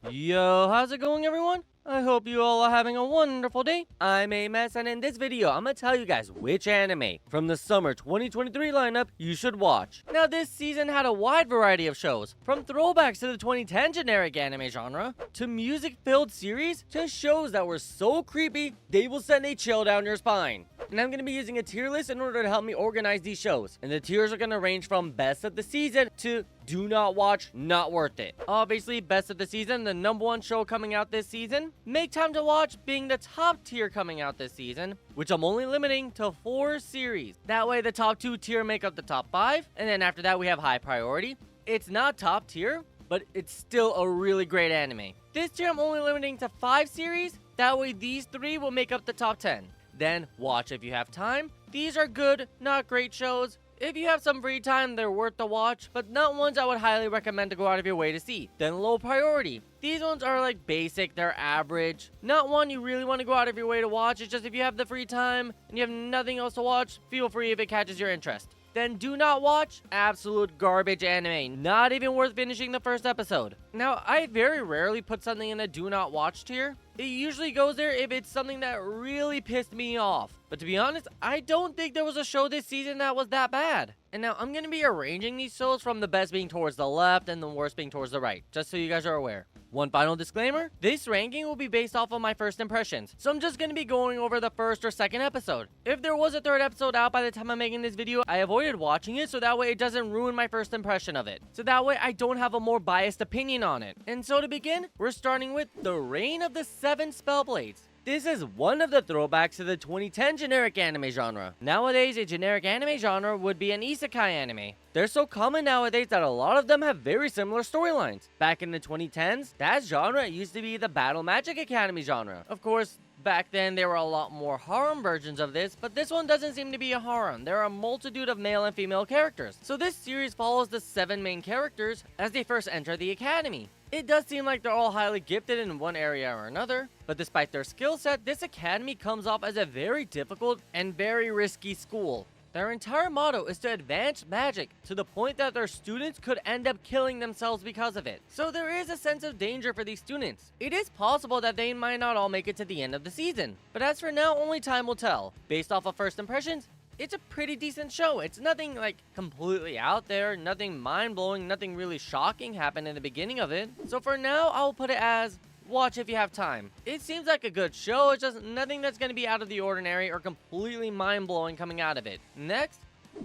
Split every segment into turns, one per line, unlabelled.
Yo, how's it going, everyone? I hope you all are having a wonderful day. I'm A Mess, and in this video, I'm gonna tell you guys which anime from the summer 2023 lineup you should watch. Now, this season had a wide variety of shows, from throwbacks to the 2010 generic anime genre, to music-filled series, to shows that were so creepy, they will send a chill down your spine. And I'm gonna be using a tier list in order to help me organize these shows. And the tiers are gonna range from best of the season to do not watch, not worth it. Obviously, best of the season, the #1 show coming out this season. Make time to watch being the top tier coming out this season, which I'm only limiting to 4 series. That way the top 2 tier make up the top 5, and then after that we have high priority. It's not top tier, but it's still a really great anime. This tier I'm only limiting to 5 series, that way these 3 will make up the top 10. Then watch if you have time. These are good, not great shows. If you have some free time, they're worth the watch, but not ones I would highly recommend to go out of your way to see. Then low priority. These ones are like basic, they're average. Not one you really want to go out of your way to watch. It's just if you have the free time and you have nothing else to watch, feel free if it catches your interest. Then do not watch absolute garbage anime, not even worth finishing the first episode. Now, I very rarely put something in the do not watch tier. It usually goes there if it's something that really pissed me off. But to be honest, I don't think there was a show this season that was that bad. And now I'm going to be arranging these shows from the best being towards the left and the worst being towards the right, just so you guys are aware. One final disclaimer, this ranking will be based off of my first impressions, so I'm just going to be going over the first or second episode. If there was a third episode out by the time I'm making this video, I avoided watching it so that way it doesn't ruin my first impression of it. So that way I don't have a more biased opinion on it. And so to begin, we're starting with The Reign of the 7 Spellblades. This is one of the throwbacks to the 2010 generic anime genre. Nowadays, a generic anime genre would be an isekai anime. They're so common nowadays that a lot of them have very similar storylines. Back in the 2010s, that genre used to be the Battle Magic Academy genre. Of course, back then there were a lot more harem versions of this, but this one doesn't seem to be a harem. There are a multitude of male and female characters. So this series follows the 7 main characters as they first enter the academy. It does seem like they're all highly gifted in one area or another, but despite their skill set, this academy comes off as a very difficult and very risky school. Their entire motto is to advance magic to the point that their students could end up killing themselves because of it. So there is a sense of danger for these students. It is possible that they might not all make it to the end of the season, but as for now, only time will tell. Based off of first impressions, it's a pretty decent show. It's nothing like completely out there, nothing mind-blowing, nothing really shocking happened in the beginning of it. So for now, I'll put it as watch if you have time. It seems like a good show, it's just nothing that's going to be out of the ordinary or completely mind-blowing coming out of it. Next,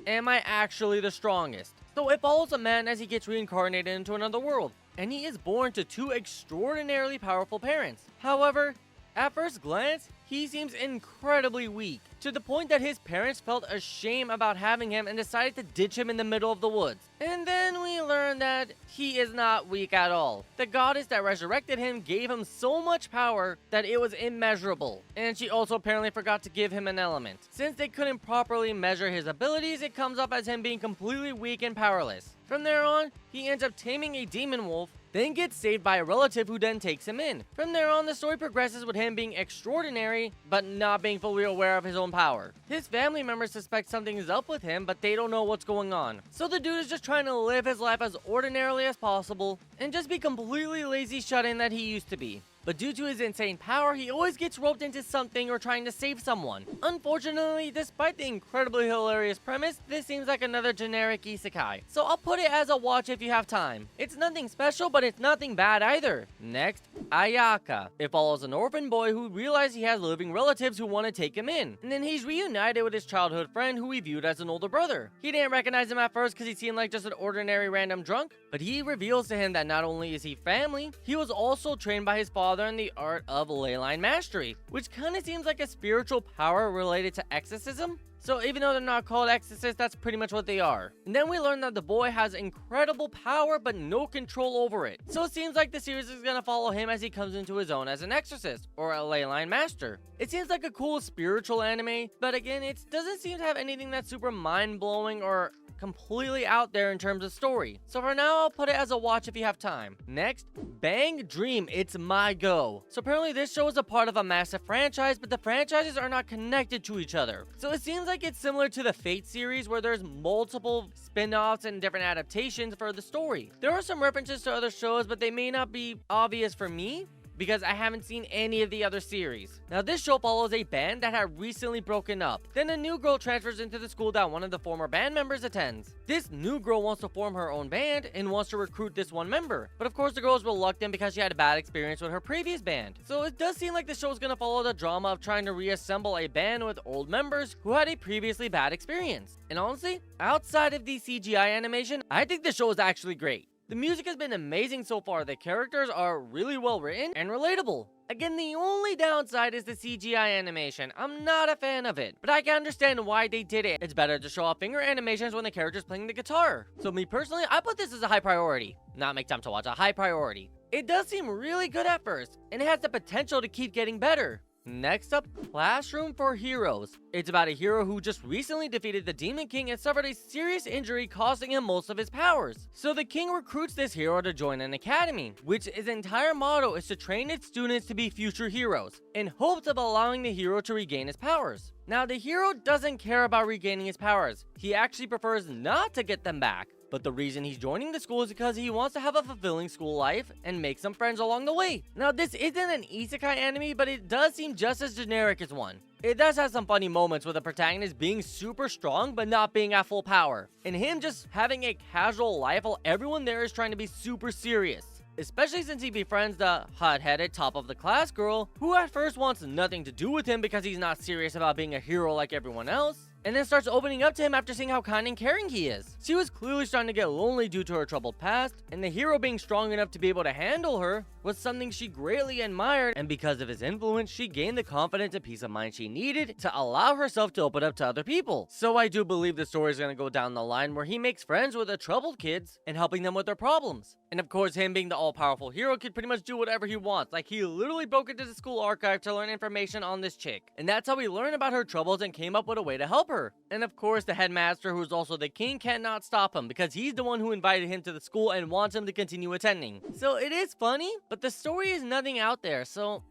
Am I Actually the Strongest? So it follows a man as he gets reincarnated into another world, and he is born to 2 extraordinarily powerful parents. However, at first glance, he seems incredibly weak, to the point that his parents felt ashamed about having him and decided to ditch him in the middle of the woods. And then we learn that he is not weak at all. The goddess that resurrected him gave him so much power that it was immeasurable. And she also apparently forgot to give him an element. Since they couldn't properly measure his abilities, it comes up as him being completely weak and powerless. From there on, he ends up taming a demon wolf, then gets saved by a relative who then takes him in. From there on, the story progresses with him being extraordinary, but not being fully aware of his own power. His family members suspect something is up with him, but they don't know what's going on. So the dude is just trying to live his life as ordinarily as possible, and just be completely lazy shut-in that he used to be. But due to his insane power, he always gets roped into something or trying to save someone. Unfortunately, despite the incredibly hilarious premise, this seems like another generic isekai. So I'll put it as a watch if you have time. It's nothing special, but it's nothing bad either. Next, Ayaka. It follows an orphan boy who realizes he has living relatives who want to take him in. And then he's reunited with his childhood friend who he viewed as an older brother. He didn't recognize him at first because he seemed like just an ordinary random drunk, but he reveals to him that not only is he family, he was also trained by his father in the art of ley line mastery, which kind of seems like a spiritual power related to exorcism. So even though they're not called exorcists, that's pretty much what they are. And then we learn that the boy has incredible power but no control over it. So it seems like the series is gonna follow him as he comes into his own as an exorcist or a ley line master. It seems like a cool spiritual anime, but again, it doesn't seem to have anything that's super mind-blowing or completely out there in terms of story. So for now, I'll put it as a watch if you have time. Next, Bang Dream, It's My Go. So apparently this show is a part of a massive franchise, but the franchises are not connected to each other. So it seems like it's similar to the Fate series where there's multiple spin-offs and different adaptations for the story. There are some references to other shows, but they may not be obvious for me, because I haven't seen any of the other series. Now this show follows a band that had recently broken up. Then a new girl transfers into the school that one of the former band members attends. This new girl wants to form her own band and wants to recruit this one member. But of course the girl is reluctant because she had a bad experience with her previous band. So it does seem like the show is going to follow the drama of trying to reassemble a band with old members who had a previously bad experience. And honestly, outside of the CGI animation, I think the show is actually great. The music has been amazing so far, the characters are really well written and relatable. Again, the only downside is the CGI animation. I'm not a fan of it, but I can understand why they did it. It's better to show off finger animations when the character's playing the guitar. So me personally, I put this as a high priority. Not make time to watch, a high priority. It does seem really good at first, and it has the potential to keep getting better. Next up, Classroom for Heroes. It's about a hero who just recently defeated the Demon King and suffered a serious injury costing him most of his powers. So the king recruits this hero to join an academy, which its entire motto is to train its students to be future heroes, in hopes of allowing the hero to regain his powers. Now the hero doesn't care about regaining his powers, he actually prefers not to get them back. But the reason he's joining the school is because he wants to have a fulfilling school life and make some friends along the way. Now this isn't an isekai anime, but it does seem just as generic as one. It does have some funny moments with the protagonist being super strong but not being at full power, and him just having a casual life while everyone there is trying to be super serious. Especially since he befriends the hot-headed top of the class girl, who at first wants nothing to do with him because he's not serious about being a hero like everyone else, and then starts opening up to him after seeing how kind and caring he is. She was clearly starting to get lonely due to her troubled past, and the hero being strong enough to be able to handle her was something she greatly admired, and because of his influence, she gained the confidence and peace of mind she needed to allow herself to open up to other people. So I do believe the story is going to go down the line where he makes friends with the troubled kids and helping them with their problems. And of course, him being the all-powerful hero could pretty much do whatever he wants. Like, he literally broke into the school archive to learn information on this chick. And that's how he learned about her troubles and came up with a way to help her. And of course, the headmaster, who's also the king, cannot stop him because he's the one who invited him to the school and wants him to continue attending. So it is funny, but the story is nothing out there, so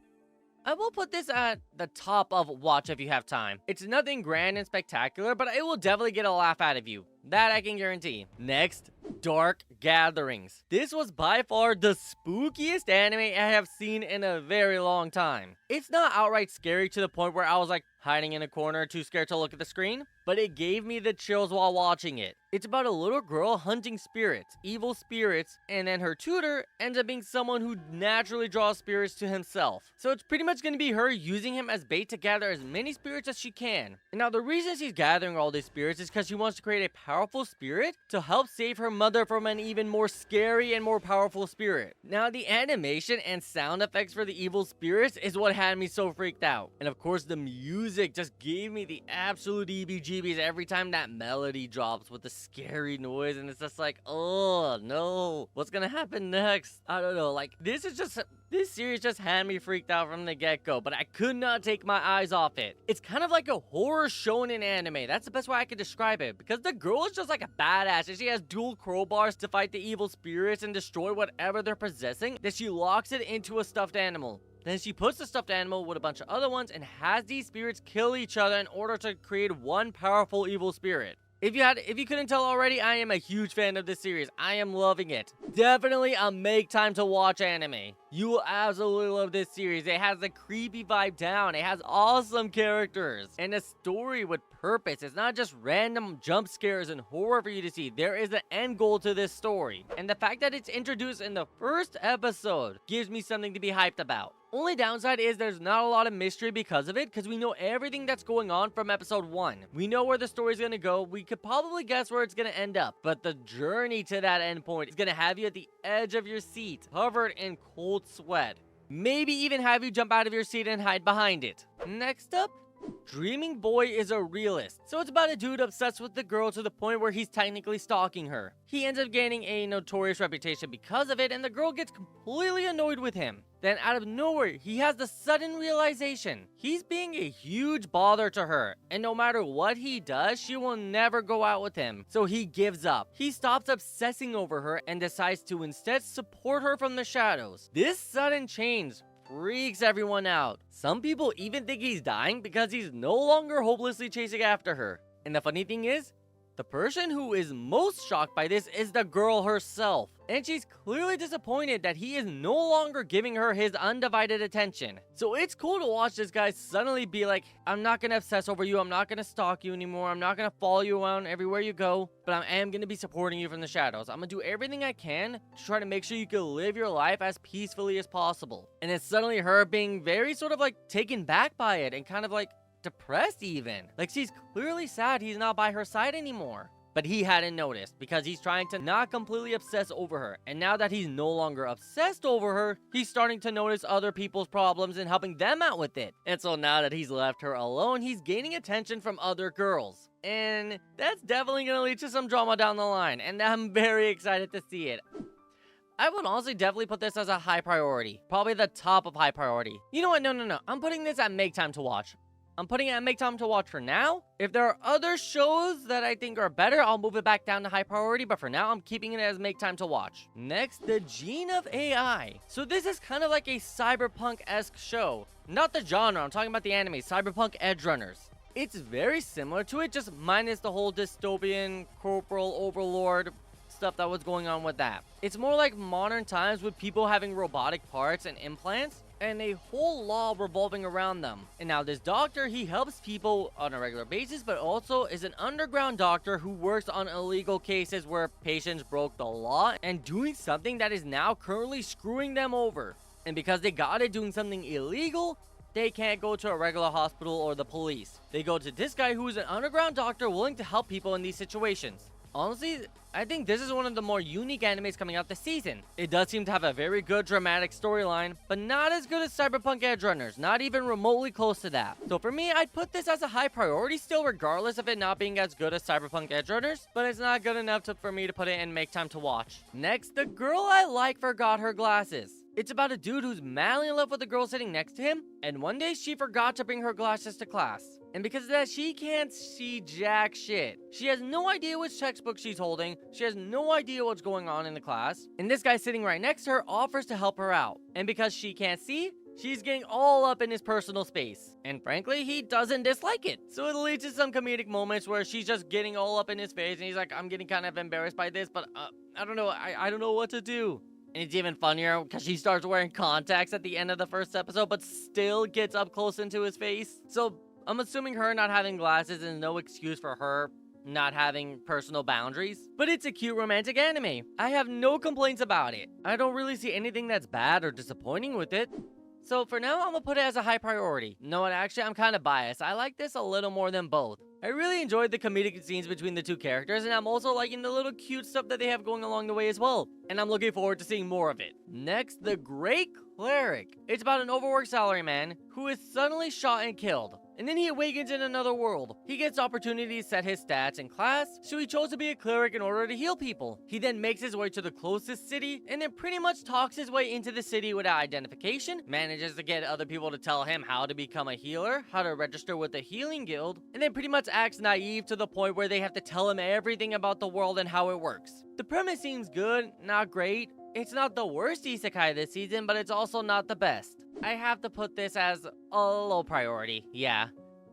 I will put this at the top of watch if you have time. It's nothing grand and spectacular, but it will definitely get a laugh out of you. That I can guarantee. Next, Dark Gatherings. This was by far the spookiest anime I have seen in a very long time. It's not outright scary to the point where I was like hiding in a corner too scared to look at the screen, but it gave me the chills while watching it. It's about a little girl hunting spirits, evil spirits, and then her tutor ends up being someone who naturally draws spirits to himself. So it's pretty much going to be her using him as bait to gather as many spirits as she can. And now the reason she's gathering all these spirits is because she wants to create a powerful spirit to help save her mother from an even more scary and more powerful spirit. Now the animation and sound effects for the evil spirits is what had me so freaked out. And of course the music just gave me the absolute EBGBs every time that melody drops with the scary noise, and it's just like, oh no, what's gonna happen next? I don't know, like this series just had me freaked out from the get-go, but I could not take my eyes off it. It's kind of like a horror shonen anime. That's the best way I could describe it, because the girl is just like a badass, and she has dual crowbars to fight the evil spirits and destroy whatever they're possessing. Then she locks it into a stuffed animal. Then she puts the stuffed animal with a bunch of other ones and has these spirits kill each other in order to create one powerful evil spirit. If you couldn't tell already, I am a huge fan of this series. I am loving it. Definitely a make time to watch anime. You will absolutely love this series. It has the creepy vibe down. It has awesome characters and a story with purpose. It's not just random jump scares and horror for you to see. There is an end goal to this story. And the fact that it's introduced in the first episode gives me something to be hyped about. Only downside is there's not a lot of mystery because of it, because we know everything that's going on from episode 1. We know where the story's gonna go. We could probably guess where it's gonna end up, but the journey to that end point is gonna have you at the edge of your seat, covered in cold sweat. Maybe even have you jump out of your seat and hide behind it. Next up, Dreaming Boy Is A Realist. So it's about a dude obsessed with the girl to the point where he's technically stalking her. He ends up gaining a notorious reputation because of it, and the girl gets completely annoyed with him. Then out of nowhere, he has the sudden realization he's being a huge bother to her, and no matter what he does, she will never go out with him. So he gives up. He stops obsessing over her and decides to instead support her from the shadows. This sudden change freaks everyone out. Some people even think he's dying because he's no longer hopelessly chasing after her. And the funny thing is, the person who is most shocked by this is the girl herself. And she's clearly disappointed that he is no longer giving her his undivided attention. So it's cool to watch this guy suddenly be like, I'm not gonna obsess over you, I'm not gonna stalk you anymore, I'm not gonna follow you around everywhere you go, but I am gonna be supporting you from the shadows. I'm gonna do everything I can to try to make sure you can live your life as peacefully as possible. And it's suddenly her being very sort of like taken back by it and kind of like depressed even. Like she's clearly sad he's not by her side anymore. But he hadn't noticed because he's trying to not completely obsess over her. And now that he's no longer obsessed over her, he's starting to notice other people's problems and helping them out with it. And so now that he's left her alone, he's gaining attention from other girls. And that's definitely going to lead to some drama down the line. And I'm very excited to see it. I would honestly definitely put this as a high priority. Probably the top of high priority. You know what? No. I'm putting this at make time to watch. I'm putting it at make time to watch for now. If there are other shows that I think are better, I'll move it back down to high priority, but for now, I'm keeping it as make time to watch. Next, the Gene of AI. So this is kind of like a cyberpunk-esque show. Not the genre, I'm talking about the anime, Cyberpunk Edgerunners. It's very similar to it, just minus the whole dystopian, corporal overlord stuff that was going on with that. It's more like modern times with people having robotic parts and implants, and a whole law revolving around them. And now this doctor, he helps people on a regular basis, but also is an underground doctor who works on illegal cases where patients broke the law and doing something that is now currently screwing them over. And because they got it doing something illegal, they can't go to a regular hospital or the police. They go to this guy who is an underground doctor willing to help people in these situations. Honestly, I think this is one of the more unique animes coming out this season. It does seem to have a very good dramatic storyline, but not as good as Cyberpunk Edgerunners, not even remotely close to that. So for me, I'd put this as a high priority still, regardless of it not being as good as Cyberpunk Edgerunners, but it's not good enough for me to put it in make time to watch. Next, the girl I like forgot her glasses. It's about a dude who's madly in love with the girl sitting next to him, and one day she forgot to bring her glasses to class. And because of that, she can't see jack shit. She has no idea which textbook she's holding, she has no idea what's going on in the class, and this guy sitting right next to her offers to help her out. And because she can't see, she's getting all up in his personal space. And frankly, he doesn't dislike it. So it leads to some comedic moments where she's just getting all up in his face, and he's like, I'm getting kind of embarrassed by this, but I don't know, I don't know what to do. And it's even funnier because she starts wearing contacts at the end of the first episode, but still gets up close into his face. So I'm assuming her not having glasses is no excuse for her not having personal boundaries. But it's a cute romantic anime. I have no complaints about it. I don't really see anything that's bad or disappointing with it. So for now, I'm gonna put it as a high priority. No, actually, I'm kind of biased. I like this a little more than both. I really enjoyed the comedic scenes between the two characters, and I'm also liking the little cute stuff that they have going along the way as well. And I'm looking forward to seeing more of it. Next, the Great Cleric. It's about an overworked salaryman who is suddenly shot and killed. And then he awakens in another world. He gets opportunities to set his stats in class, so he chose to be a cleric in order to heal people. He then makes his way to the closest city, and then pretty much talks his way into the city without identification, manages to get other people to tell him how to become a healer, how to register with the healing guild, and then pretty much acts naive to the point where they have to tell him everything about the world and how it works. The premise seems good, not great. It's not the worst isekai this season, but it's also not the best. I have to put this as a low priority, yeah.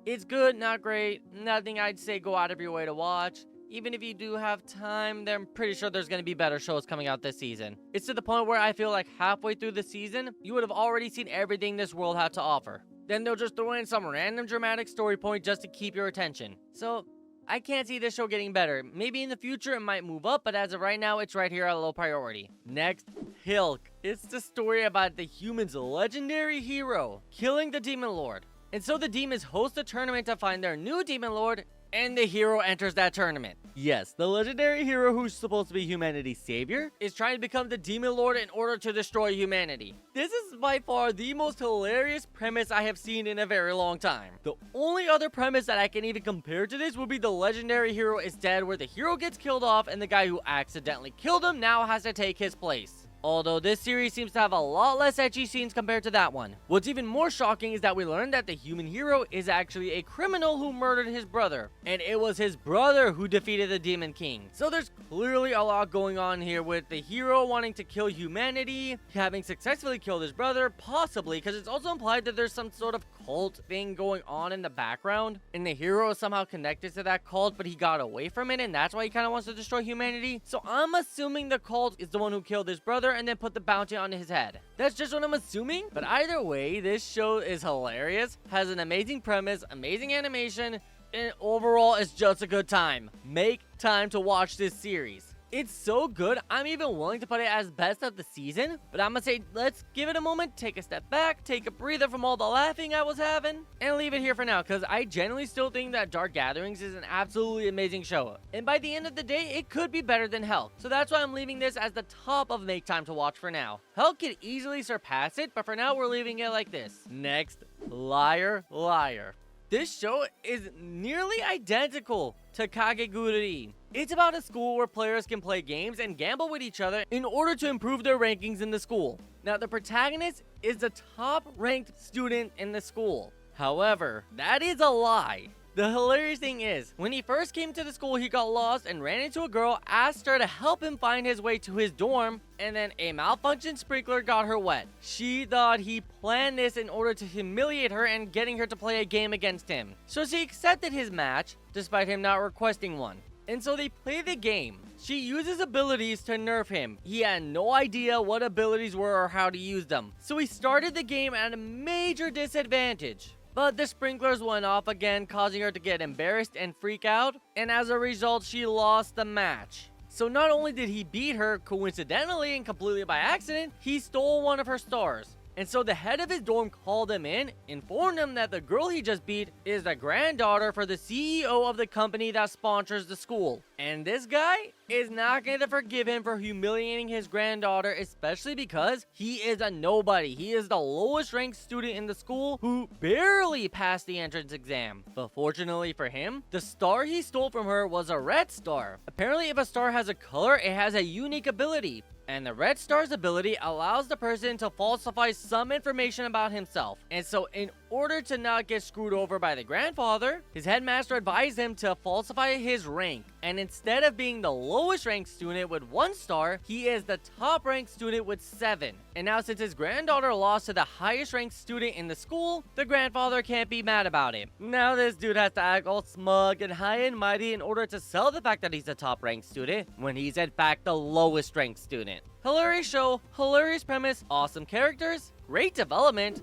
It's good, not great, nothing I'd say go out of your way to watch. Even if you do have time, then I'm pretty sure there's going to be better shows coming out this season. It's to the point where I feel like halfway through the season, you would have already seen everything this world had to offer. Then they'll just throw in some random dramatic story point just to keep your attention. So I can't see this show getting better. Maybe in the future it might move up, but as of right now, it's right here at low priority. Next, Helck. It's the story about the human's legendary hero killing the Demon Lord. And so the demons host a tournament to find their new Demon Lord, and the hero enters that tournament. Yes, the legendary hero who's supposed to be humanity's savior is trying to become the Demon Lord in order to destroy humanity. This is by far the most hilarious premise I have seen in a very long time. The only other premise that I can even compare to this would be the legendary hero is dead, where the hero gets killed off and the guy who accidentally killed him now has to take his place. Although this series seems to have a lot less ecchi scenes compared to that one. What's even more shocking is that we learned that the human hero is actually a criminal who murdered his brother. And it was his brother who defeated the Demon King. So there's clearly a lot going on here with the hero wanting to kill humanity, having successfully killed his brother, possibly, because it's also implied that there's some sort of cult thing going on in the background. And the hero is somehow connected to that cult, but he got away from it, and that's why he kind of wants to destroy humanity. So I'm assuming the cult is the one who killed his brother and then put the bounty on his head. That's just what I'm assuming. But either way, this show is hilarious, has an amazing premise, amazing animation, and overall it's just a good time. Make time to watch this series. It's so good, I'm even willing to put it as best of the season, but I'm gonna say let's give it a moment, take a step back, take a breather from all the laughing I was having, and leave it here for now, because I genuinely still think that Dark Gatherings is an absolutely amazing show, and by the end of the day, it could be better than Helck, so that's why I'm leaving this as the top of Make Time to Watch for now. Helck could easily surpass it, but for now, we're leaving it like this. Next, Liar Liar. This show is nearly identical to Kagegurui. It's about a school where players can play games and gamble with each other in order to improve their rankings in the school. Now, the protagonist is the top-ranked student in the school. However, that is a lie. The hilarious thing is, when he first came to the school, he got lost and ran into a girl, asked her to help him find his way to his dorm, and then a malfunctioned sprinkler got her wet. She thought he planned this in order to humiliate her and getting her to play a game against him. So she accepted his match, despite him not requesting one. And so they play the game. She uses abilities to nerf him. He had no idea what abilities were or how to use them. So he started the game at a major disadvantage. But the sprinklers went off again, causing her to get embarrassed and freak out, and as a result, she lost the match. So not only did he beat her coincidentally and completely by accident, he stole one of her stars. And so the head of his dorm called him in, informed him that the girl he just beat is the granddaughter for the CEO of the company that sponsors the school. And this guy is not going to forgive him for humiliating his granddaughter, especially because he is a nobody. He is the lowest ranked student in the school who barely passed the entrance exam. But fortunately for him, the star he stole from her was a red star. Apparently, if a star has a color, it has a unique ability. And the red star's ability allows the person to falsify some information about himself. And so in order to not get screwed over by the grandfather, his headmaster advised him to falsify his rank. And instead of being the lowest ranked student with 1 star, he is the top ranked student with 7. And now since his granddaughter lost to the highest ranked student in the school, the grandfather can't be mad about it. Now this dude has to act all smug and high and mighty in order to sell the fact that he's the top ranked student, when he's in fact the lowest ranked student. Hilarious show, hilarious premise, awesome characters, great development.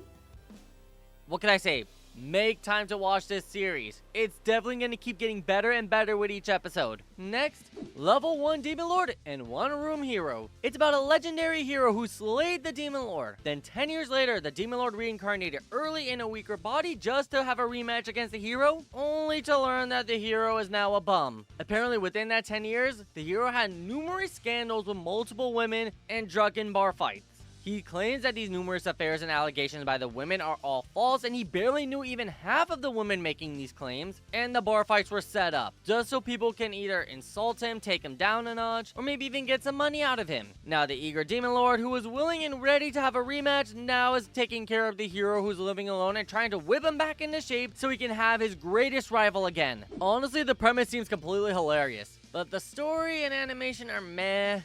What can I say? Make time to watch this series. It's definitely going to keep getting better and better with each episode. Next, Level 1 Demon Lord and 1 Room Hero. It's about a legendary hero who slayed the Demon Lord. Then 10 years later, the Demon Lord reincarnated early in a weaker body just to have a rematch against the hero, only to learn that the hero is now a bum. Apparently within that 10 years, the hero had numerous scandals with multiple women and drunken bar fights. He claims that these numerous affairs and allegations by the women are all false, and he barely knew even half of the women making these claims, and the bar fights were set up, just so people can either insult him, take him down a notch, or maybe even get some money out of him. Now the eager Demon Lord, who was willing and ready to have a rematch, now is taking care of the hero who's living alone and trying to whip him back into shape so he can have his greatest rival again. Honestly, the premise seems completely hilarious, but the story and animation are meh.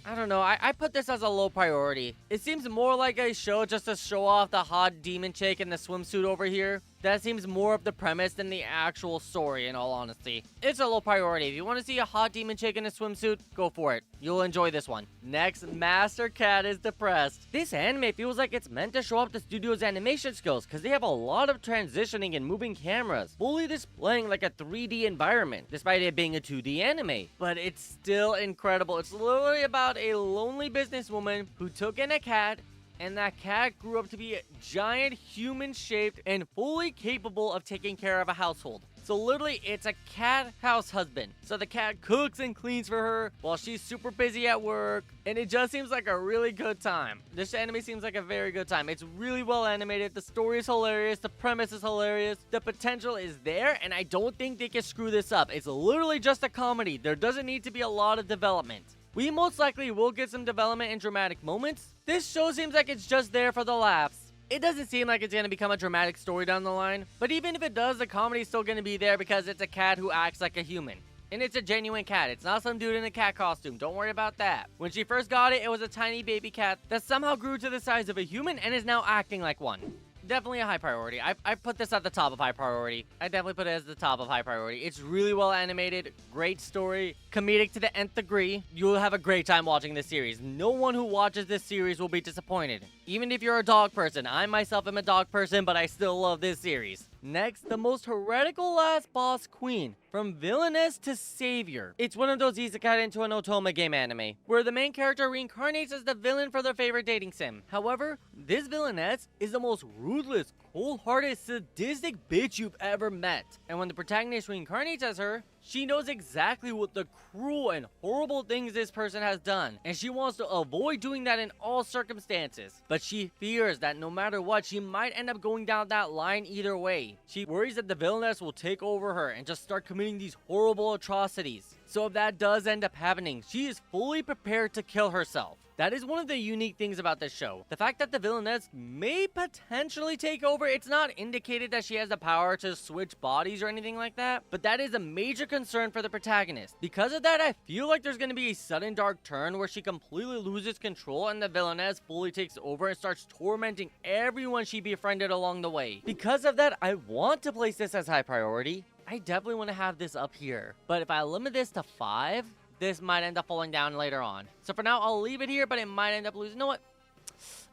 I don't know, I put this as a low priority. It seems more like a show just to show off the hot demon chick in the swimsuit over here. That seems more of the premise than the actual story, in all honesty. It's a low priority. If you want to see a hot demon chick in a swimsuit, go for it. You'll enjoy this one. Next, Master Cat is depressed. This anime feels like it's meant to show off the studio's animation skills, because they have a lot of transitioning and moving cameras, fully displaying like a 3D environment, despite it being a 2D anime. But it's still incredible. It's literally about a lonely businesswoman who took in a cat, and that cat grew up to be a giant human-shaped and fully capable of taking care of a household. So literally, it's a cat house husband. So the cat cooks and cleans for her while she's super busy at work. And it just seems like a really good time. This anime seems like a very good time. It's really well animated. The story is hilarious. The premise is hilarious. The potential is there. And I don't think they can screw this up. It's literally just a comedy. There doesn't need to be a lot of development. We most likely will get some development and dramatic moments. This show seems like it's just there for the laughs. It doesn't seem like it's going to become a dramatic story down the line. But even if it does, the comedy is still going to be there because it's a cat who acts like a human. And it's a genuine cat. It's not some dude in a cat costume. Don't worry about that. When she first got it, it was a tiny baby cat that somehow grew to the size of a human and is now acting like one. Definitely a high priority. I put this at the top of high priority. I definitely put it as the top of high priority. It's really well animated, great story, comedic to the nth degree. You'll have a great time watching this series. No one who watches this series will be disappointed. Even if you're a dog person. I myself am a dog person, but I still love this series. Next, the most heretical last boss queen. From villainess to savior. It's one of those isekai into an otome game anime, where the main character reincarnates as the villain for their favorite dating sim. However, this villainess is the most ruthless, cold-hearted, sadistic bitch you've ever met. And when the protagonist reincarnates as her, she knows exactly what the cruel and horrible things this person has done, and she wants to avoid doing that in all circumstances. But she fears that no matter what, she might end up going down that line either way. She worries that the villainess will take over her and just start committing these horrible atrocities. So if that does end up happening, she is fully prepared to kill herself. That is one of the unique things about this show. The fact that the villainess may potentially take over, it's not indicated that she has the power to switch bodies or anything like that, but that is a major concern for the protagonist. Because of that, I feel like there's going to be a sudden dark turn where she completely loses control and the villainess fully takes over and starts tormenting everyone she befriended along the way. Because of that, I want to place this as high priority. I definitely want to have this up here. But if I limit this to 5, this might end up falling down later on. So for now, I'll leave it here, but it might end up losing. You know what?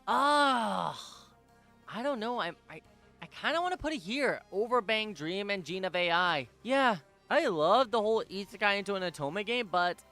I don't know. I kind of want to put it here over Bang Dream and Gene of AI. Yeah, I love the whole isekai into an otome game, but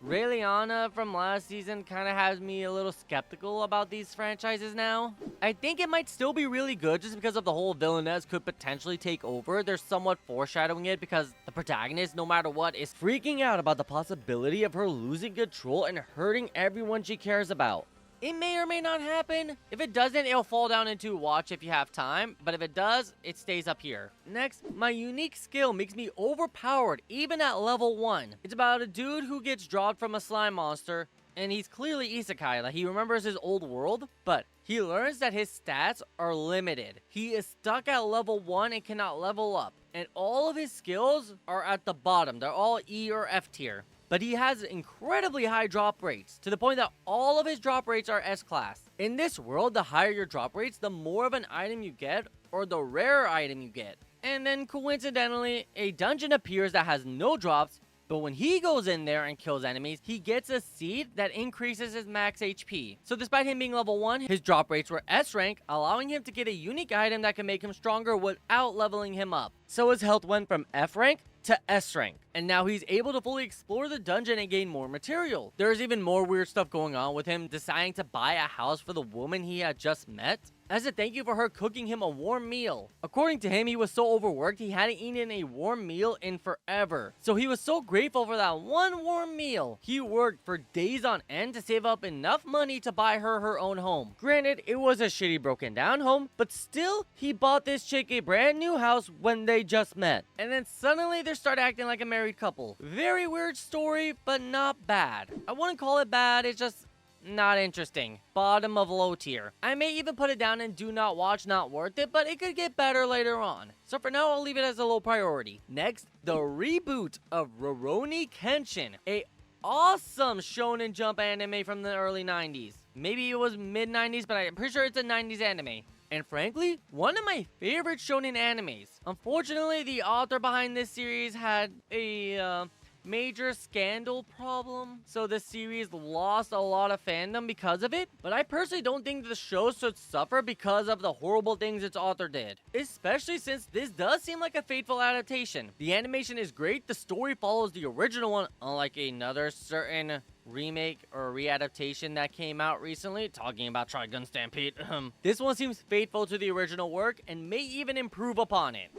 Raeliana from last season kind of has me a little skeptical about these franchises now. I think it might still be really good just because of the whole villainess could potentially take over. They're somewhat foreshadowing it because the protagonist, no matter what, is freaking out about the possibility of her losing control and hurting everyone she cares about. It may or may not happen. If it doesn't, it'll fall down into watch if you have time. But if it does, it stays up here. Next, my unique skill makes me overpowered even at level 1. It's about a dude who gets dropped from a slime monster. And he's clearly isekai, like he remembers his old world. But he learns that his stats are limited. He is stuck at level 1 and cannot level up. And all of his skills are at the bottom. They're all E or F tier. But he has incredibly high drop rates, to the point that all of his drop rates are S-class. In this world, the higher your drop rates, the more of an item you get, or the rarer item you get. And then coincidentally, a dungeon appears that has no drops, but when he goes in there and kills enemies, he gets a seed that increases his max HP. So despite him being level 1, his drop rates were S rank, allowing him to get a unique item that can make him stronger without leveling him up. So his health went from F rank to S rank, and now he's able to fully explore the dungeon and gain more material. There's even more weird stuff going on with him deciding to buy a house for the woman he had just met as a thank you for her cooking him a warm meal. According to him, he was so overworked he hadn't eaten a warm meal in forever. So he was so grateful for that one warm meal. He worked for days on end to save up enough money to buy her own home. Granted, it was a shitty broken down home, but still, he bought this chick a brand new house when they just met. And then suddenly they start acting like a married couple. Very weird story, but not bad. I wouldn't call it bad, it's just not interesting. Bottom of low tier. I may even put it down and do not watch, not worth it, but it could get better later on. So for now, I'll leave it as a low priority. Next, the reboot of Ruroni Kenshin, a awesome Shonen Jump anime from the early 90s. Maybe it was mid-90s, but I'm pretty sure it's a 90s anime. And frankly, one of my favorite shonen animes. Unfortunately, the author behind this series had a major scandal problem, so the series lost a lot of fandom because of it. But I personally don't think the show should suffer because of the horrible things its author did, especially since this does seem like a faithful adaptation. The animation is great, the story follows the original one, unlike another certain remake or readaptation that came out recently, talking about Trigun Stampede. This one seems faithful to the original work and may even improve upon it.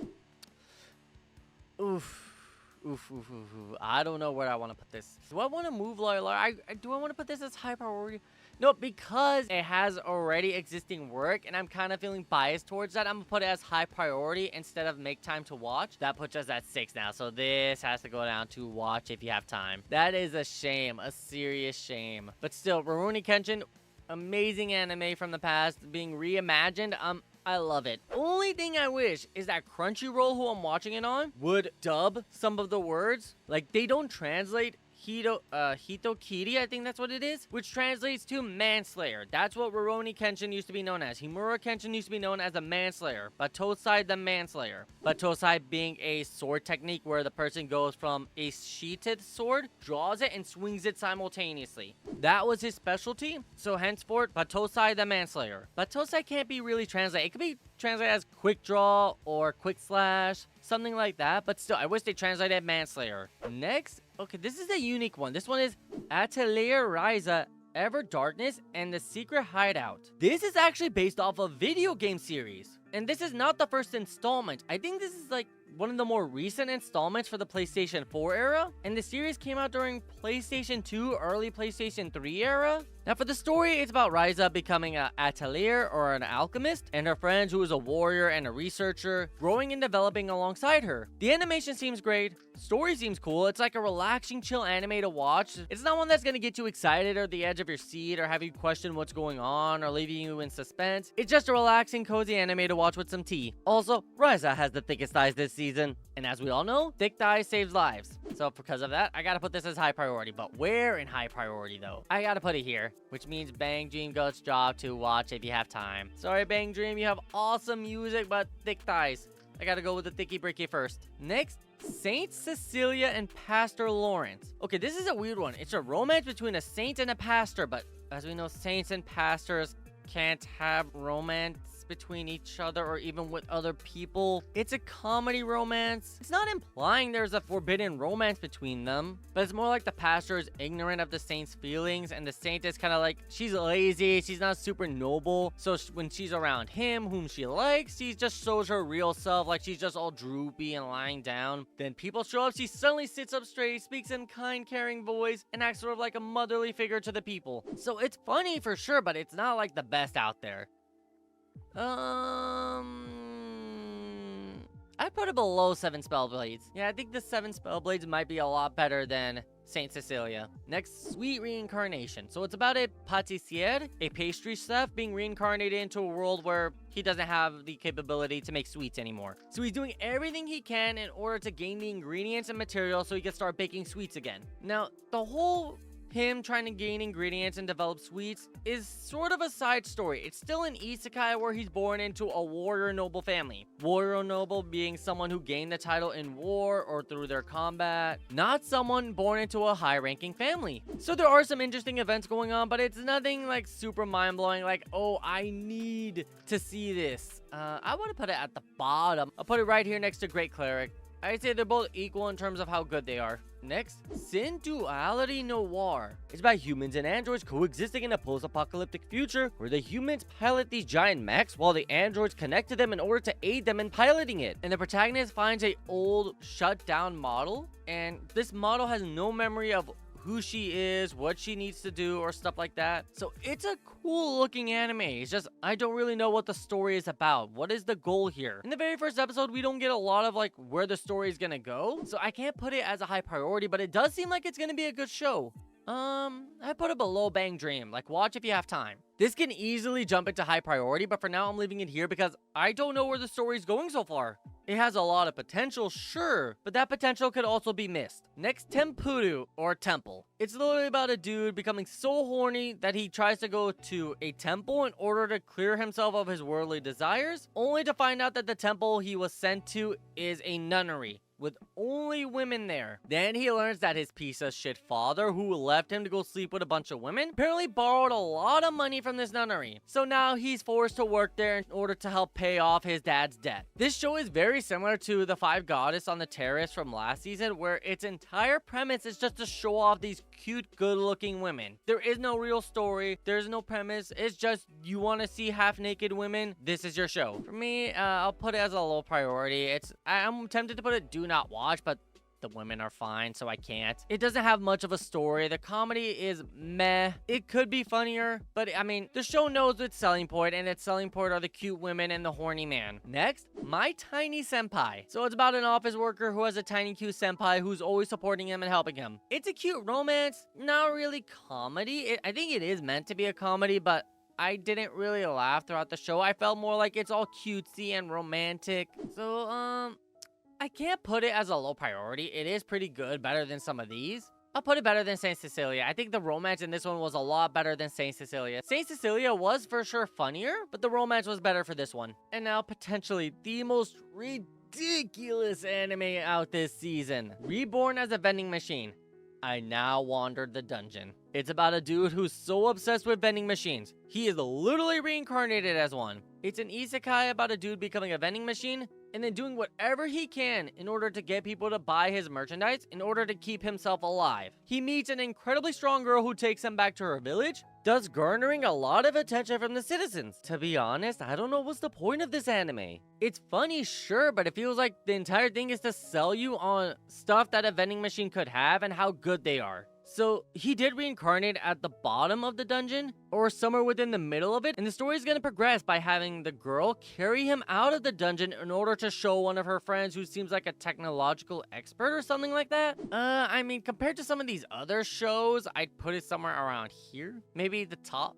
Oof. Oof, oof, oof, oof. I don't know where I want to put this. Do I want to move Loyal? Do I want to put this as high priority? No, because it has already existing work, and I'm kind of feeling biased towards that. I'm going to put it as high priority instead of make time to watch. That puts us at 6 now, so this has to go down to watch if you have time. That is a shame, a serious shame. But still, Ruroni Kenshin, amazing anime from the past, being reimagined. I love it. Only thing I wish is that Crunchyroll, who I'm watching it on, would dub some of the words. Like, they don't translate Hitokiri, I think that's what it is, which translates to manslayer. That's what Ruroni Kenshin used to be known as. Himura Kenshin used to be known as a manslayer. Batosai the manslayer. Batosai being a sword technique where the person goes from a sheathed sword, draws it, and swings it simultaneously. That was his specialty, so henceforth, Batosai the manslayer. Batosai can't be really translated. It could be translated as quick draw or quick slash, something like that, but still, I wish they translated manslayer. Next, okay, this is a unique one. This one is Atelier Ryza, Ever Darkness, and the Secret Hideout. This is actually based off a video game series, and this is not the first installment. I think this is like one of the more recent installments for the PlayStation 4 era, and the series came out during PlayStation 2, early PlayStation 3 era. Now for the story, it's about Ryza becoming an atelier or an alchemist, and her friend who is a warrior and a researcher, growing and developing alongside her. The animation seems great, story seems cool, it's like a relaxing, chill anime to watch. It's not one that's gonna get you excited or the edge of your seat or have you question what's going on or leaving you in suspense. It's just a relaxing, cozy anime to watch with some tea. Also, Ryza has the thickest thighs this season, and as we all know, thick thighs saves lives. So because of that, I gotta put this as high priority. But where in high priority though? I gotta put it here, which means Bang Dream Goat's job to watch if you have time. Sorry Bang Dream, you have awesome music, but thick thighs. I gotta go with the thicky bricky first. Next, Saint Cecilia and Pastor Lawrence. Okay, this is a weird one. It's a romance between a saint and a pastor, but as we know, saints and pastors can't have romance between each other or even with other people. It's a comedy romance. It's not implying there's a forbidden romance between them, but it's more like the pastor is ignorant of the saint's feelings, and the saint is kind of like, she's lazy, she's not super noble, so when she's around him, whom she likes, she just shows her real self, like she's just all droopy and lying down. Then people show up, she suddenly sits up straight, speaks in kind, caring voice, and acts sort of like a motherly figure to the people. So it's funny for sure, but it's not like the best out there. I put it below 7 Spellblades. Yeah, I think the 7 Spellblades might be a lot better than Saint Cecilia. Next, Sweet Reincarnation. So it's about a pâtissier, a pastry chef, being reincarnated into a world where he doesn't have the capability to make sweets anymore. So he's doing everything he can in order to gain the ingredients and materials so he can start baking sweets again. Now, the whole him trying to gain ingredients and develop sweets is sort of a side story. It's still an isekai where he's born into a warrior noble family. Warrior noble being someone who gained the title in war or through their combat, not someone born into a high-ranking family. So there are some interesting events going on, but it's nothing like super mind-blowing, like, oh, I need to see this. I want to put it at the bottom. I'll put it right here next to Great Cleric. I'd say they're both equal in terms of how good they are. Next, Synduality Noir. It's about humans and androids coexisting in a post-apocalyptic future where the humans pilot these giant mechs while the androids connect to them in order to aid them in piloting it. And the protagonist finds a old, shut-down model, and this model has no memory of who she is, what she needs to do, or stuff like that. So it's a cool looking anime. It's just, I don't really know what the story is about. What is the goal here? In the very first episode, we don't get a lot of like where the story is gonna go. So I can't put it as a high priority, but it does seem like it's gonna be a good show. I put it below Bang Dream. Like, watch if you have time. This can easily jump into high priority, but for now I'm leaving it here because I don't know where the story is going so far. It has a lot of potential, sure, but that potential could also be missed. Next, TemPuru, or Temple. It's literally about a dude becoming so horny that he tries to go to a temple in order to clear himself of his worldly desires, only to find out that the temple he was sent to is a nunnery with only women there. Then he learns that his piece of shit father, who left him to go sleep with a bunch of women, apparently borrowed a lot of money from this nunnery. So now he's forced to work there in order to help pay off his dad's debt. This show is very similar to The Five Goddess on the Terrace from last season, where its entire premise is just to show off these cute, good-looking women. There is no real story. There's no premise. It's just, you want to see half-naked women? This is your show. For me, I'll put it as a low priority. I'm tempted to put it do not not watch, but the women are fine, so I can't. It doesn't have much of a story. The comedy is meh. It could be funnier, but I mean, the show knows its selling point, and its selling point are the cute women and the horny man. Next, My Tiny Senpai. So it's about an office worker who has a tiny cute senpai who's always supporting him and helping him. It's a cute romance, not really comedy. I think it is meant to be a comedy, but I didn't really laugh throughout the show. I felt more like it's all cutesy and romantic. So, I can't put it as a low priority. It is pretty good, better than some of these. I'll put it better than Saint Cecilia. I think the romance in this one was a lot better than Saint Cecilia. Saint Cecilia was for sure funnier, but the romance was better for this one. And now, potentially, the most ridiculous anime out this season. Reborn as a vending machine. I Now Wandered the Dungeon. It's about a dude who's so obsessed with vending machines. He is literally reincarnated as one. It's an isekai about a dude becoming a vending machine and then doing whatever he can in order to get people to buy his merchandise in order to keep himself alive. He meets an incredibly strong girl who takes him back to her village, thus garnering a lot of attention from the citizens. To be honest, I don't know what's the point of this anime. It's funny, sure, but it feels like the entire thing is to sell you on stuff that a vending machine could have and how good they are. So, he did reincarnate at the bottom of the dungeon, or somewhere within the middle of it, and the story is going to progress by having the girl carry him out of the dungeon in order to show one of her friends who seems like a technological expert or something like that. I mean, compared to some of these other shows, I'd put it somewhere around here. Maybe the top?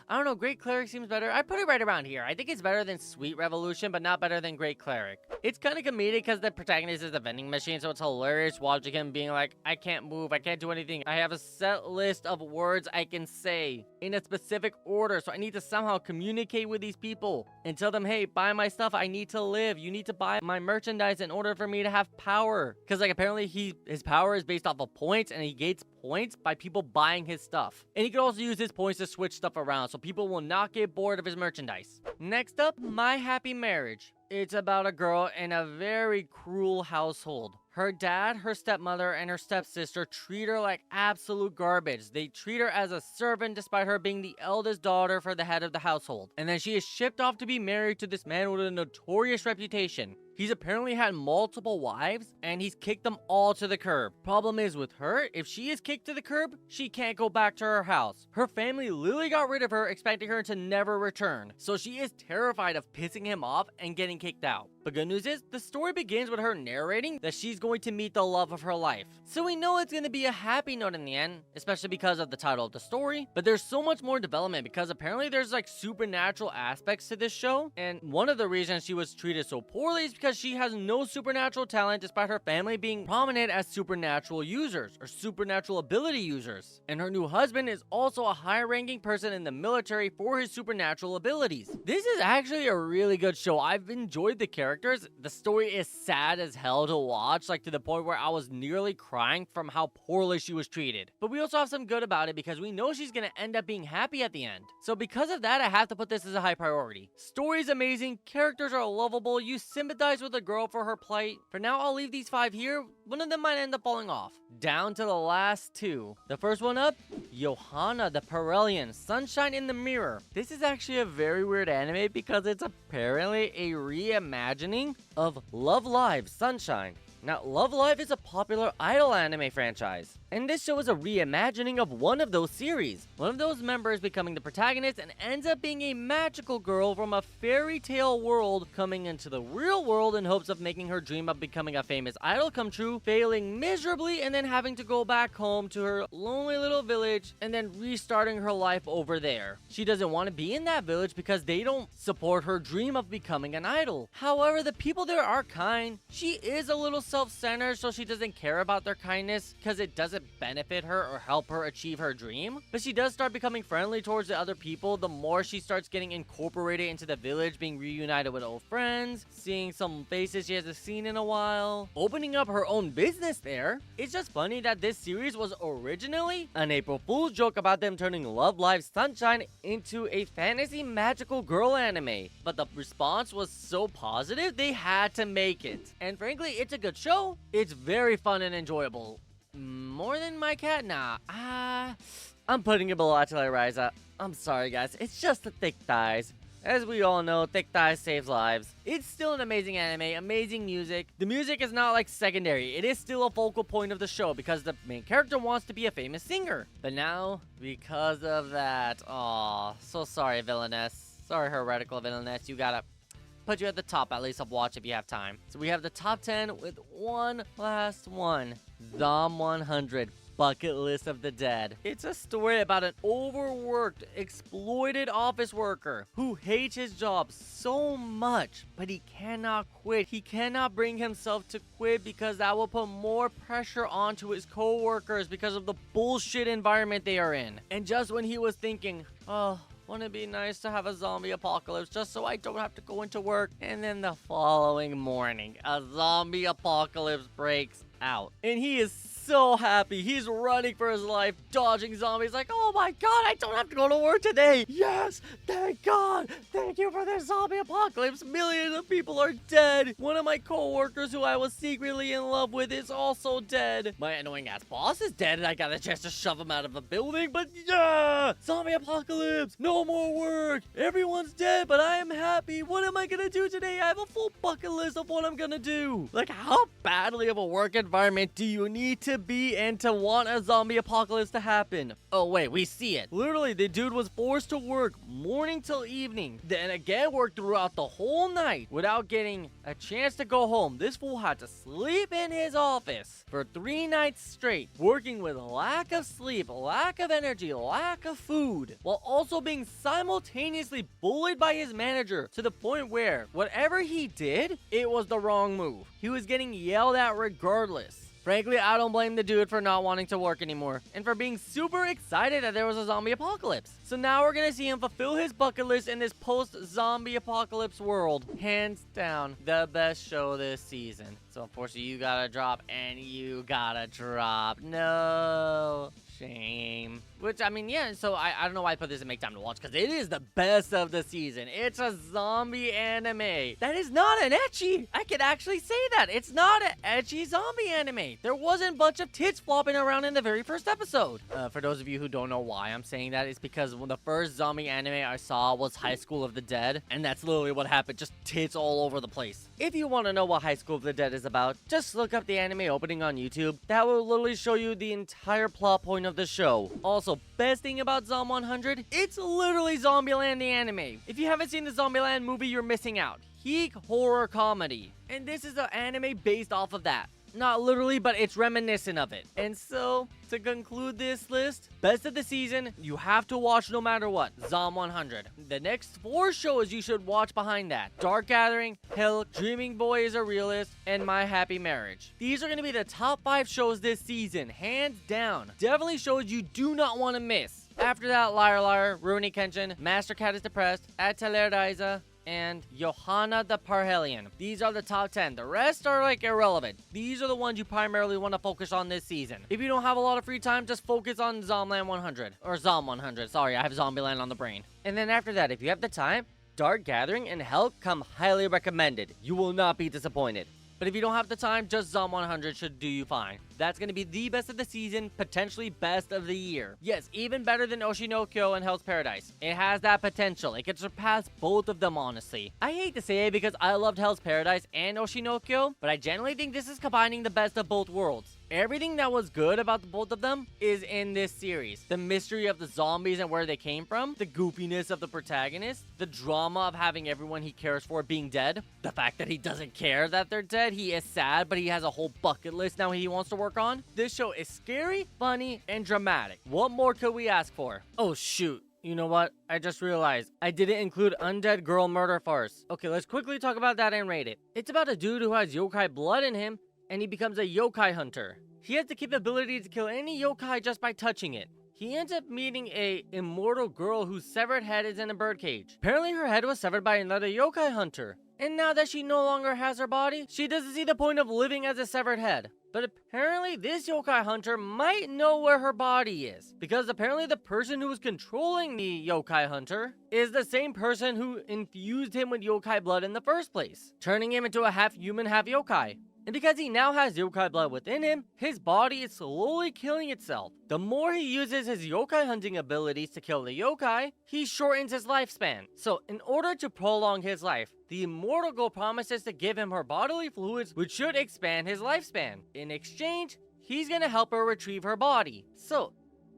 I don't know, Great Cleric seems better. I put it right around here. I think it's better than Sweet Revolution, but not better than Great Cleric. It's kind of comedic because the protagonist is a vending machine, so it's hilarious watching him being like, I can't move, I can't do anything. I have a set list of words I can say in a specific order, so I need to somehow communicate with these people and tell them, hey, buy my stuff, I need to live. You need to buy my merchandise in order for me to have power. Because like apparently his power is based off of points, and he gains points by people buying his stuff. And he can also use his points to switch stuff around, so people will not get bored of his merchandise. Next up, My Happy Marriage. It's about a girl in a very cruel household. Her dad, her stepmother, and her stepsister treat her like absolute garbage. They treat her as a servant despite her being the eldest daughter for the head of the household. And then she is shipped off to be married to this man with a notorious reputation. He's apparently had multiple wives, and he's kicked them all to the curb. Problem is with her, if she is kicked to the curb, she can't go back to her house. Her family literally got rid of her, expecting her to never return. So she is terrified of pissing him off and getting kicked out. The good news is, the story begins with her narrating that she's going to meet the love of her life. So we know it's going to be a happy note in the end, especially because of the title of the story. But there's so much more development because apparently there's like supernatural aspects to this show. And one of the reasons she was treated so poorly is because she has no supernatural talent despite her family being prominent as supernatural users or supernatural ability users. And her new husband is also a high-ranking person in the military for his supernatural abilities. This is actually a really good show. I've enjoyed the characters. The story is sad as hell to watch, like to the point where I was nearly crying from how poorly she was treated. But we also have some good about it because we know she's gonna end up being happy at the end. So because of that, I have to put this as a high priority. Story's amazing, characters are lovable, you sympathize with the girl for her plight. For now, I'll leave these 5 here. One of them might end up falling off. Down to the last 2. The first one up, Yohane The Parhelion, Sunshine in the Mirror. This is actually a very weird anime because it's apparently a reimagining of Love Live Sunshine. Now, Love Live is a popular idol anime franchise, and this show is a reimagining of one of those series. One of those members becoming the protagonist and ends up being a magical girl from a fairy tale world coming into the real world in hopes of making her dream of becoming a famous idol come true, failing miserably and then having to go back home to her lonely little village and then restarting her life over there. She doesn't want to be in that village because they don't support her dream of becoming an idol. However, the people there are kind. She is a little self-centered, so she doesn't care about their kindness because it doesn't benefit her or help her achieve her dream. But she does start becoming friendly towards the other people the more she starts getting incorporated into the village, being reunited with old friends, seeing some faces she hasn't seen in a while, opening up her own business there. It's just funny that this series was originally an April Fool's joke about them turning Love Live Sunshine into a fantasy magical girl anime. But the response was so positive, they had to make it. And frankly, it's a good show. It's very fun and enjoyable. More than My Cat? Nah. I'm putting it below Atelier Ryza. I'm sorry, guys. It's just the thick thighs. As we all know, thick thighs saves lives. It's still an amazing anime, amazing music. The music is not like secondary. It is still a focal point of the show because the main character wants to be a famous singer. But now, because of that, aw, so sorry, villainess. Sorry, heretical villainess. You gotta put you at the top at least of watch if you have time. So we have the top 10 with one last one. Zom 100. Bucket List of the Dead. It's a story about an overworked, exploited office worker who hates his job so much, but he cannot quit. He cannot bring himself to quit because that will put more pressure onto his co-workers because of the bullshit environment they are in. And just when he was thinking, oh, wouldn't it be nice to have a zombie apocalypse just so I don't have to go into work? And then the following morning, a zombie apocalypse breaks out. And he is so happy. He's running for his life, dodging zombies like, oh my god, I don't have to go to work today. Yes, thank God. Thank you for this zombie apocalypse. Millions of people are dead. One of my co-workers who I was secretly in love with is also dead. My annoying ass boss is dead and I got a chance to shove him out of a building, but yeah, zombie apocalypse, no more work. Everyone's dead, but I am happy. What am I gonna do today? I have a full bucket list of what I'm gonna do. Like, how badly of a work environment do you need to be and to want a zombie apocalypse to happen? Oh wait, we see it. Literally, the dude was forced to work morning till evening, then again work throughout the whole night without getting a chance to go home. This fool had to sleep in his office for 3 nights straight, working with lack of sleep, lack of energy, lack of food, while also being simultaneously bullied by his manager to the point where whatever he did, it was the wrong move. He was getting yelled at regardless. Frankly, I don't blame the dude for not wanting to work anymore and for being super excited that there was a zombie apocalypse. So now we're gonna see him fulfill his bucket list in this post-zombie apocalypse world. Hands down, the best show this season. So unfortunately, you gotta drop and you gotta drop. No. Shame. Which, I mean, yeah, so I don't know why I put this in Make Time to Watch, because it is the best of the season. It's a zombie anime. That is not an ecchi. I can actually say that. It's not an ecchi zombie anime. There wasn't a bunch of tits flopping around in the very first episode. For those of you who don't know why I'm saying that, it's because when the first zombie anime I saw was High School of the Dead, and that's literally what happened, just tits all over the place. If you want to know what High School of the Dead is about, just look up the anime opening on YouTube. That will literally show you the entire plot point of the show. Also, best thing about Zom 100, it's literally Zombieland the anime. If you haven't seen the Zombieland movie, you're missing out. Peak horror comedy. And this is an anime based off of that. Not literally, but it's reminiscent of it. And so, to conclude this list, best of the season, you have to watch no matter what, Zom 100. The next 4 shows you should watch behind that: Dark Gathering, Helck, Dreaming Boy Is A Realist, and My Happy Marriage. These are going to be the top 5 shows this season, hands down. Definitely shows you do not want to miss. After that, Liar Liar, Ruroni Kenshin, Master Cat is Depressed, Atelier Ryza, and Yohane The Parhelion. These are the top 10. The rest are like irrelevant. These are the ones you primarily want to focus on this season. If you don't have a lot of free time, just focus on Zomland 100. Or Zom 100. Sorry, I have Zombieland on the brain. And then after that, if you have the time, Dark Gathering and Helck come highly recommended. You will not be disappointed. But if you don't have the time, just Zom 100 should do you fine. That's going to be the best of the season, potentially best of the year. Yes, even better than Oshinokyo and Hell's Paradise. It has that potential. It could surpass both of them, honestly. I hate to say it because I loved Hell's Paradise and Oshinokyo, but I genuinely think this is combining the best of both worlds. Everything that was good about the both of them is in this series. The mystery of the zombies and where they came from, the goofiness of the protagonist, the drama of having everyone he cares for being dead, the fact that he doesn't care that they're dead, he is sad, but he has a whole bucket list now he wants to work on. This show is scary, funny, and dramatic. What more could we ask for? Oh shoot. You know what? I just realized I didn't include Undead Girl Murder Farce. Okay, let's quickly talk about that and rate it. It's about a dude who has yokai blood in him, and he becomes a yokai hunter. He has the capability to kill any yokai just by touching it. He ends up meeting a immortal girl whose severed head is in a birdcage. Apparently her head was severed by another yokai hunter. And now that she no longer has her body, she doesn't see the point of living as a severed head. But apparently this yokai hunter might know where her body is, because apparently the person who was controlling the yokai hunter is the same person who infused him with yokai blood in the first place, turning him into a half human, half yokai. And because he now has yokai blood within him, his body is slowly killing itself. The more he uses his yokai hunting abilities to kill the yokai, he shortens his lifespan. So in order to prolong his life, the immortal girl promises to give him her bodily fluids, which should expand his lifespan. In exchange, he's gonna help her retrieve her body. So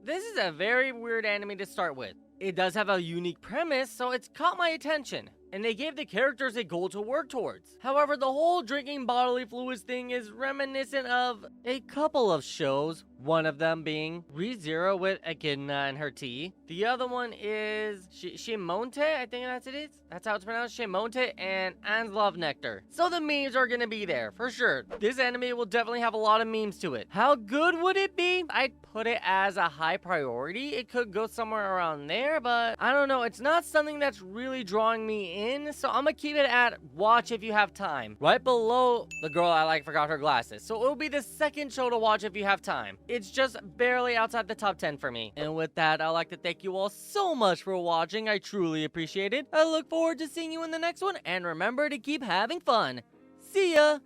this is a very weird anime to start with. It does have a unique premise, so it's caught my attention, and they gave the characters a goal to work towards. However, the whole drinking bodily fluids thing is reminiscent of a couple of shows, one of them being ReZero with Echidna and her tea. The other one is Shimonte, I think that's it is. That's how it's pronounced, Shimonte and Anne's Love Nectar. So the memes are gonna be there, for sure. This anime will definitely have a lot of memes to it. How good would it be? I'd put it as a high priority. It could go somewhere around there, but I don't know. It's not something that's really drawing me in, so I'm gonna keep it at watch if you have time. Right below The Girl I Like Forgot Her Glasses. So it'll be the second show to watch if you have time. It's just barely outside the top 10 for me. And with that, I'd like to thank you all so much for watching. I truly appreciate it. I look forward to seeing you in the next one, and remember to keep having fun. See ya!